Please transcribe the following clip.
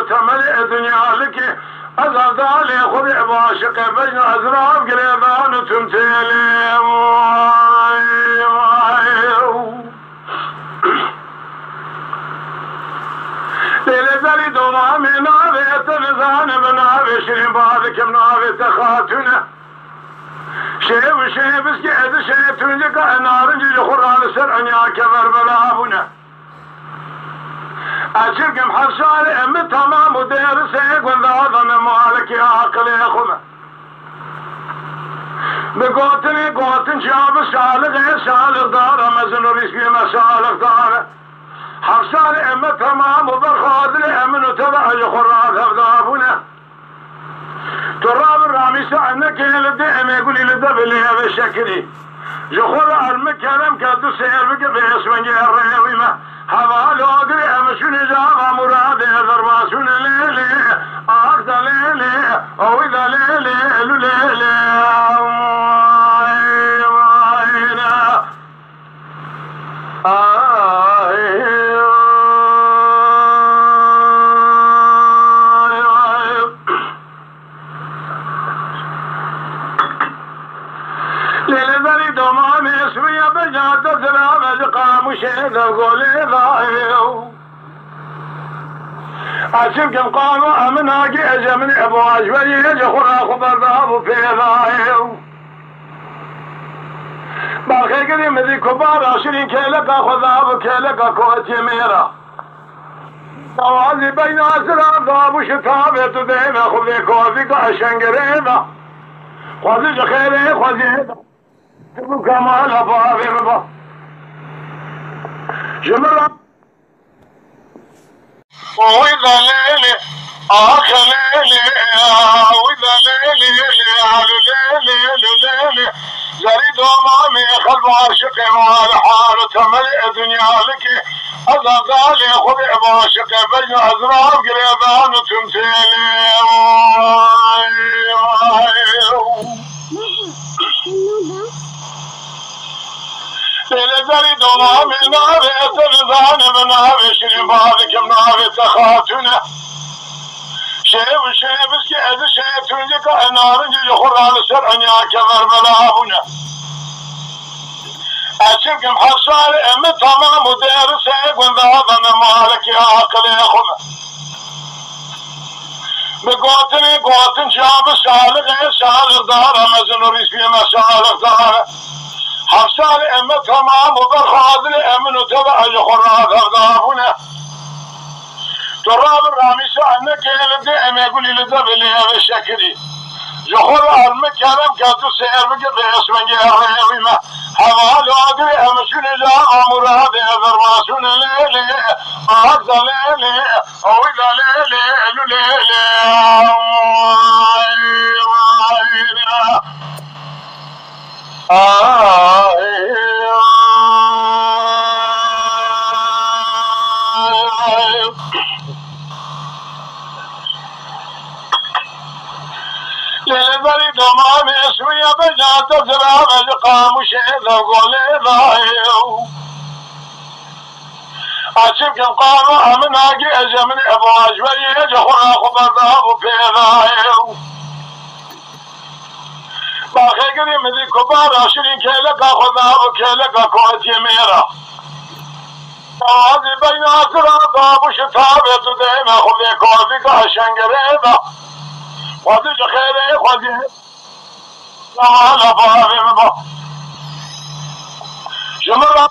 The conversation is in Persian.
تملئ دنیا لکی از افضال خود عاشق بجن ازراب گریبان تمثیلی لیل زری دوام ناوی تنزان بناوی شرین بادکم ناوی تخاتونه شیب شیب اسکی از شیب تونجه که نارنجی خورال سر انیا کبر بلابونه أشركم حصال أم تمام وديرسك والذاذن مالك يا عقلي خمه بقوتني قوتن شاب سالغ دار مزن ريسبي مسالغ دار حصال أم تمام وبرخاذ أم نتبع يخرات أفضابنا تراب الرامي سعنك للدعم يقول لي لدبلي هذا الشكري يخر المكرم كادو سير بك باسمن الريوي ما حوالو أقري أمشون جاغا مراد ذرباسون ليلي أقضى ليلي أو إذا ليلي ليلي أشوفكم قاموا أمنا جيجا من أبواج وليجا خرا خبر ذهبوا في ذاهيو باقي قديم ذي كبار 20 كيلك أخذ ذهب كيلك كوتي ميرا توازي بين أسرار ذهب شتابة تدين أخذ ذي كوتي عشان قريبا خوزي جخيري خوزي تبو كمال أفاظي مبا جمرا وإذا ليلي آخ ليلي وإذا ليلي ليلي زريد أمامي خلف عاشقي مع الحال تملئ دنيا لك أزغالي خذ عاشقي بين أزرار قريبان تمثيلي لیل زری دوام ناوی تنزان بناوی شرین بادکم ناوی تخاتونه شیب شیب اسکی از شیب تونجه که نارنجی خورال سر انیا کبر بلابونه أشركم حصال أم تمام وديرسك والذاذن مالك يا عقلي خمه بقوتن شاب سالغ دار مزن ريسبي مسالغ دار حصال أم تمام وبرخاذ لأم نتبع يخرات أغضابنا تراب الرامي سألنك لدعم يقول لي لدبلي هذا الشكري يخر المكرم كاتو سير بك باسمن جهري ما حوالو أدري أمشون جاء مراد أذرماسون ليلي أعز ليلي أو إذا ليلي للبري دمام اسمي بجات زراب قاموش إذا قولي ضايو أشبكم قاموا أمناقي أجمن أبواج ويجي خرا خبر ذهب في ضايو باقي قريم ذي كبار 20 كيلك أخذ ذهب كيلك كوتي ميرا توازي بين أسرار ذهب شتابة دين أخذ كوتي عشان قريبا خوزي جخيري خوزي لا لا فاهم با جمرة